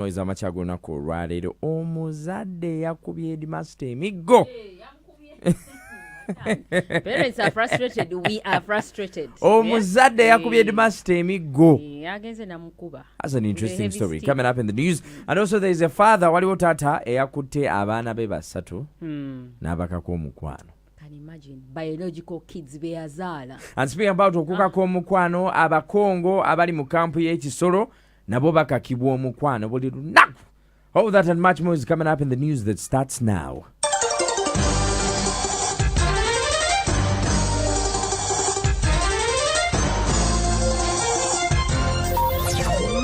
Noiza machagona ko rwalero omuzadde yakubye headmaster emiggo. Parents are frustrated. We are frustrated. Omuzadde yakubye headmaster emiggo. Agenze namukuba. That's an interesting story coming up in the news. And also there is a father waliwo tata eyakutte abaana be basatu n'abakako omukwano. Imagine biological kids beyazaala. And speaking about okukako omukwano, abakongo abali mu kampu y'ekisolo nabo bakakibwa omukwano buli lunaku. All that and much more is coming up in the news that starts now.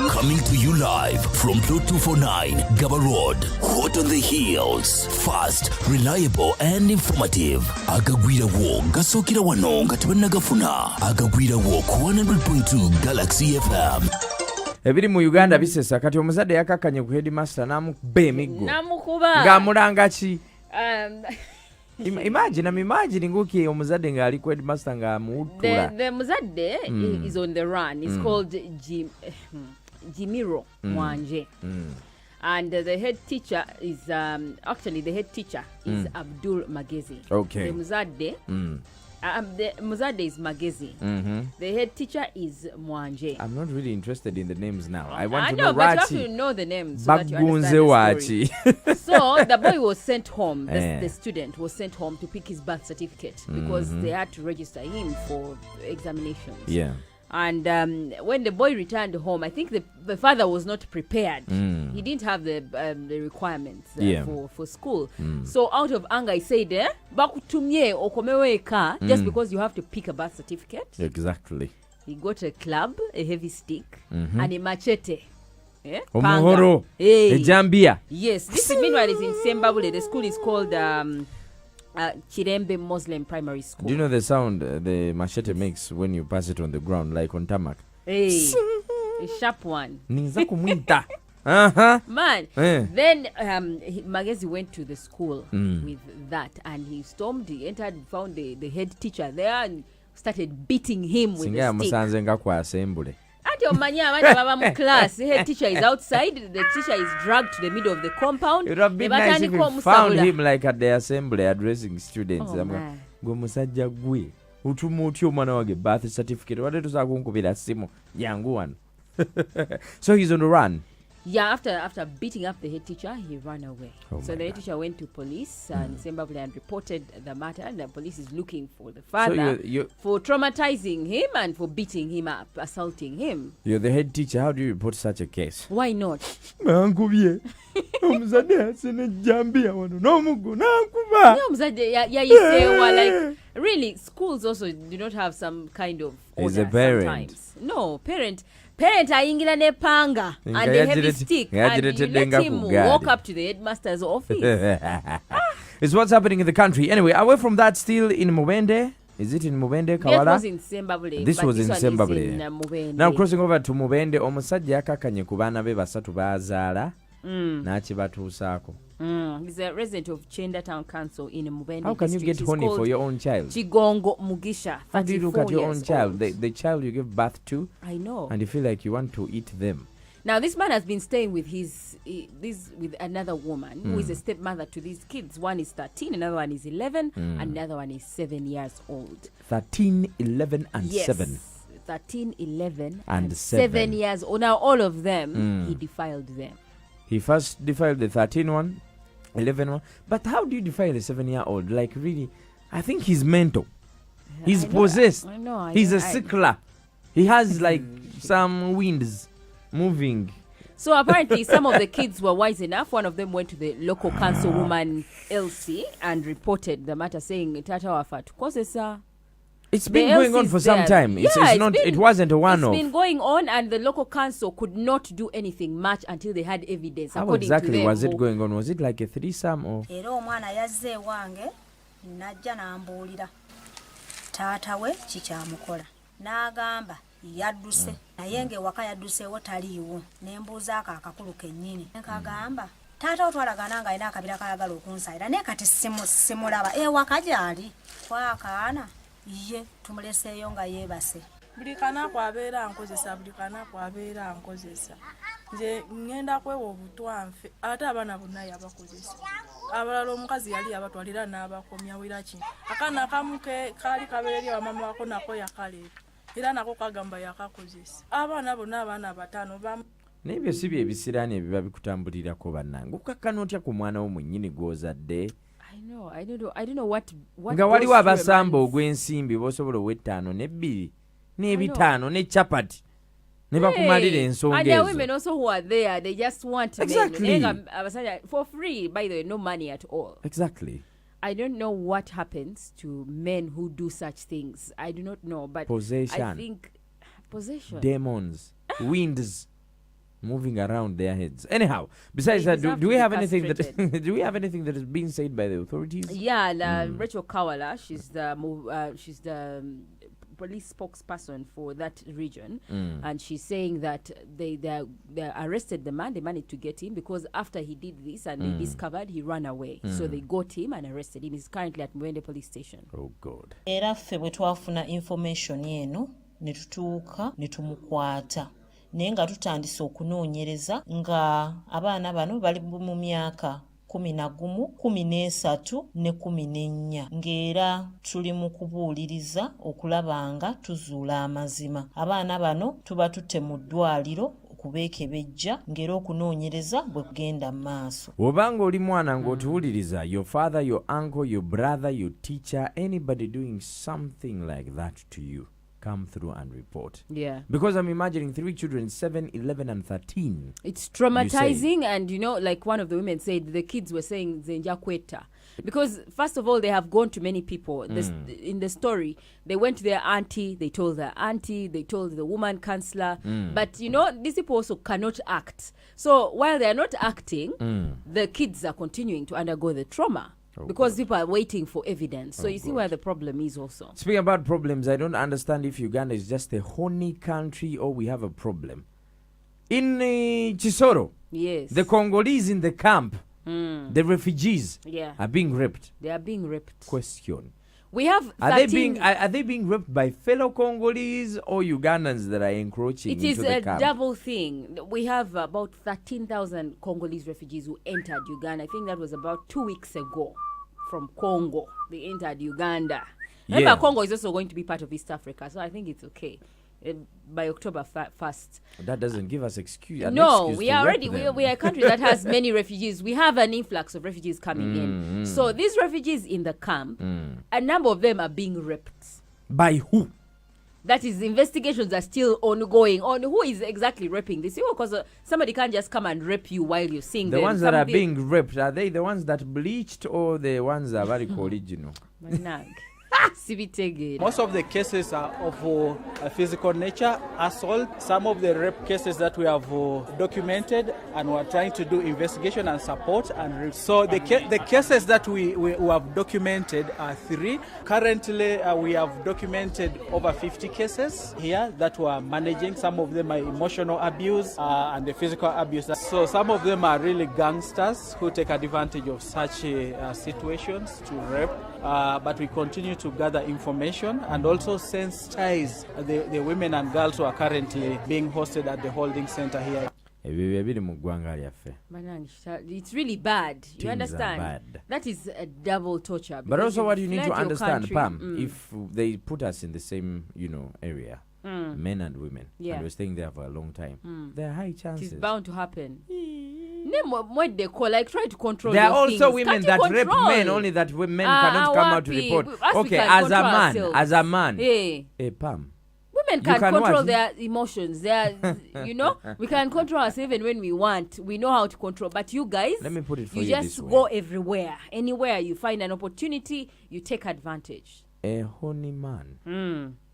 Coming to you live from Plot 249, Gaba Road. Hot on the heels. Fast, reliable, and informative. Agagwira wo, gasokira wano, gatabanagafuna. Agagwira wo, 100.2 Galaxy FM. Ebiri mu Uganda bisesa kati omuzadde yakakanye ku headmaster namukuba emiggo. Namukuba. Ng'amulanga ki? Imagine ngoki omuzadde ngali ku headmaster ng'amutula. The muzadde is on the run. It's called Jimiro Mwanje. And the head teacher is actually the head teacher is Abdul Magezi. Okay. The Muzadde is Magezi. The head teacher is Mwanje. I'm not really interested in the names now. I know, but you have to know the names so that you understand the story. So the boy was sent home. The student was sent home to pick his birth certificate because they had to register him for examinations. Yeah. And when the boy returned home, I think the father was not prepared. He didn't have the requirements for school. So out of anger, he said, bakutumye okomeweka just because you have to pick a birth certificate. Exactly. He got a club, a heavy stick, and a machete. Omuhoro, a jambia. Yes. This meanwhile is in Sembabule. The school is called Chirembe Muslim Primary School. Do you know the sound the machete makes when you pass it on the ground, like on tarmac? Hey, a sharp one. Ninza kumwita. Man, then Magezi went to the school with that, and he stormed. He entered, found the head teacher there, and started beating him with a stick. Musanze nga kwa assembly. Class. The head teacher is outside. The teacher is dragged to the middle of the compound. It would have been nice if you found him like at the assembly addressing students. Gwe musajja gwe utuma otyo omwana wage birth certificate wadde tusakunkubira simu yangu wano. So he's on the run. Yeah, after beating up the head teacher, he ran away. So the head teacher went to police and Zimbabwe and reported the matter, and the police is looking for the father for traumatizing him and for beating him up, assaulting him. You're the head teacher. How do you report such a case? Why not? Nankubye. Omuzadde asene jambia wano. No mugo nankuba. Yeah, omuzadde yayisewa like really schools also do not have some kind of order. Is a parent. Sometimes. No, parent ayingira ne panga and a heavy stick and you let him walk up to the headmaster's office. It's what's happening in the country. Anyway, away from that, still in Mubende. Is it in Mubende, Kawala? This was in Sembabule. This was in Sembabule. Now crossing over to Mubende, omusajja yakakanye ku baana be basatu bazaala n'akibatuusaako. He's a resident of Chenda Town Council in Mubende. How can you get honey for your own child? Chigongo Mugisha. How do you look at your own child? The child you give birth to? I know. And you feel like you want to eat them. Now this man has been staying with with another woman who is a stepmother to these kids. One is 13, another one is 11, and another one is 7 years old. 13, 11, and 7. 13, 11, and 7 years old. Now all of them, he defiled them. He first defiled the 13 one, 11 one. But how do you defile a 7-year-old? Like really, I think he's mental. He's possessed. I know. He's a sickler. He has like some winds moving. So apparently some of the kids were wise enough. One of them went to the local councilwoman Elsie and reported the matter, saying Tata Wafat Kosesa. It's been going on for some time. It wasn't a one-off. It's been going on, and the local council could not do anything much until they had evidence. How exactly was it going on? Was it like a threesome or? Era omwana yazze wange najja n'ambuulira taata we kikyamukola n'agamba yadduse naye ng'ewaka yadduseewo taliiwo ne mbuuzaako akakulu kennyini nkagamba taata otwalagana nga alina akabira kayagala okunsayira naye kati simulaba ewaka gy'ali kwakaana ye tumuleseeyo nga yeebase buli kanaku abeera nkozesa nze ngenda kwewa obutwanfe ate abaana bonna yabakozesa abalala omukazi yali yabatwalira n'abakomya wiraki akaana akamu kaali kabeereri abamama bako nako yakaleeta era nako kagamba yakakozesa abaana bonna abaana bataano n'ebyo si bye ebisiraani ebiba bikutambulirako bannange okukakkana otya ku mwana wo mwennyini gw'ozadde I don't know what nga waliwo abasamba ogw'ensimbi b'osobola ow'ettaano n'ebbiri n'ebitaano ne chapati ne bakumalira ensonga and there are women also who are there, they just want exactly. men for free, by the way, no money at all. Exactly. I don't know what happens to men who do such things. I do not know, but possession. I think possession, demons, winds moving around their heads. Anyhow, besides that, do we have anything that do we have anything that is being said by the authorities? Yeah, Rachel Kawala, she's the police spokesperson for that region, and she's saying that they arrested the man. They managed to get him because after he did this and they discovered, he ran away. So they got him and arrested him. He's currently at Mwende police station. Oh God. Era ffe bwe twafuna information eno ne tutuuka ne tumukwata naye nga tutandise okunoonyereza nga abaana bano bali mu myaka 11, 13 ne 14 ng'era tuli mu kubuuliriza okulaba nga tuzuula amazima. Abaana bano tuba tutte mu ddwaliro okubeekebejja ng'era okunoonyereza bwe kugenda mu maaso. Obanga oli mwana ng'otuwuliriza, your father, your uncle, your brother, your teacher, anybody doing something like that to you, come through and report. Yeah. Because I'm imagining 3 children, 7, 11 and 13. It's traumatizing, and like one of the women said, the kids were saying Zenja Kweta. Because first of all, they have gone to many people. In the story, they went to their auntie, they told their auntie, they told the woman counselor. But these people also cannot act. So while they are not acting, the kids are continuing to undergo the trauma. Because people are waiting for evidence. So you see where the problem is also. Speaking about problems, I don't understand if Uganda is just a horny country or we have a problem. In Chisoro, yes, the Congolese in the camp, the refugees are being raped. They are being raped. Question. We have are they being raped by fellow Congolese or Ugandans that are encroaching into the camp? It is a double thing. We have about 13,000 Congolese refugees who entered Uganda. I think that was about 2 weeks ago from Congo. They entered Uganda. Remember, Congo is also going to be part of East Africa, so I think it's okay. By October 1st. That doesn't give us excuse. No, we are already we are a country that has many refugees. We have an influx of refugees coming in. So these refugees in the camp, a number of them are being raped. By who? That is, investigations are still ongoing on who is exactly raping this. Because somebody can't just come and rape you while you're seeing the ones that are being raped. Are they the ones that bleached or the ones that are very original? Most of the cases are of physical nature, assault. Some of the rape cases that we have documented, and we're trying to do investigation and support. And so the cases that we have documented are 3. Currently, we have documented over 50 cases here that we are managing. Some of them are emotional abuse and the physical abuse. So some of them are really gangsters who take advantage of such situations to rape. But we continue to gather information and also sensitize the women and girls who are currently being hosted at the holding center here. It's really bad. You understand? Bad. That is a double torture. But also what you need to understand, Pam, if they put us in the same, area, men and women, and we're staying there for a long time, there are high chances. It's bound to happen. What they call, like, try to control. There are also things. women that rape men, only that men cannot come out to report. Okay, as a man, hey Pam, women can control their emotions. They are, we can control us even when we want. We know how to control. But you guys, let me put it for you just this way. Go everywhere, anywhere you find an opportunity, you take advantage. A horny man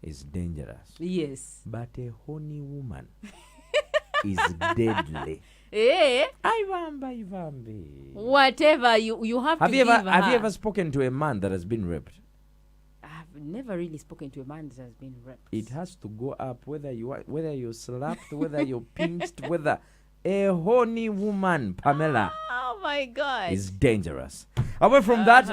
is dangerous. Yes, but a horny woman is deadly. Whatever you have to give her. Have you ever spoken to a man that has been raped? I've never really spoken to a man that has been raped. It has to go up whether you're slapped, whether you're pinched, whether a horny woman, Pamela. Oh my God, is dangerous. Away from that,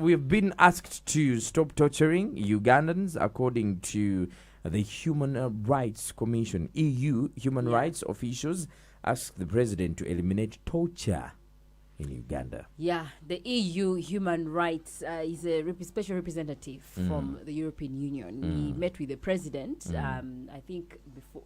we've been asked to stop torturing Ugandans, according to The Human Rights Commission, EU human rights officials, asked the president to eliminate torture in Uganda. Yeah, the EU human rights is a special representative from the European Union. He met with the president, I think before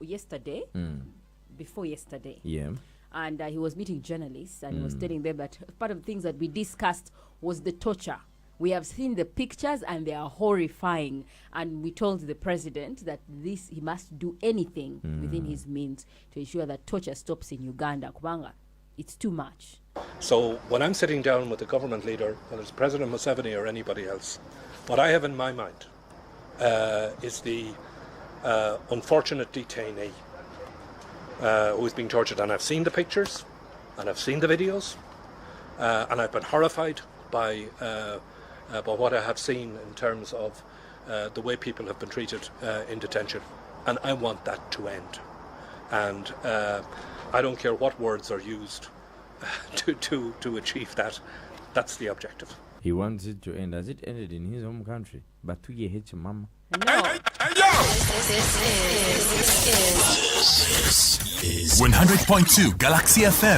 yesterday. Yeah. And he was meeting journalists, and he was telling them that part of the things that we discussed was the torture. We have seen the pictures and they are horrifying. And we told the president that he must do anything within his means to ensure that torture stops in Uganda. Kubanga, it's too much. So when I'm sitting down with the government leader, whether it's President Museveni or anybody else, what I have in my mind is the unfortunate detainee who is being tortured. And I've seen the pictures and I've seen the videos and I've been horrified by what I have seen in terms of the way people have been treated in detention. And I want that to end. And I don't care what words are used to achieve that. That's the objective. He wants it to end. Has it ended in his home country? But to get hit, mama. No. This is 100.2 Galaxy FM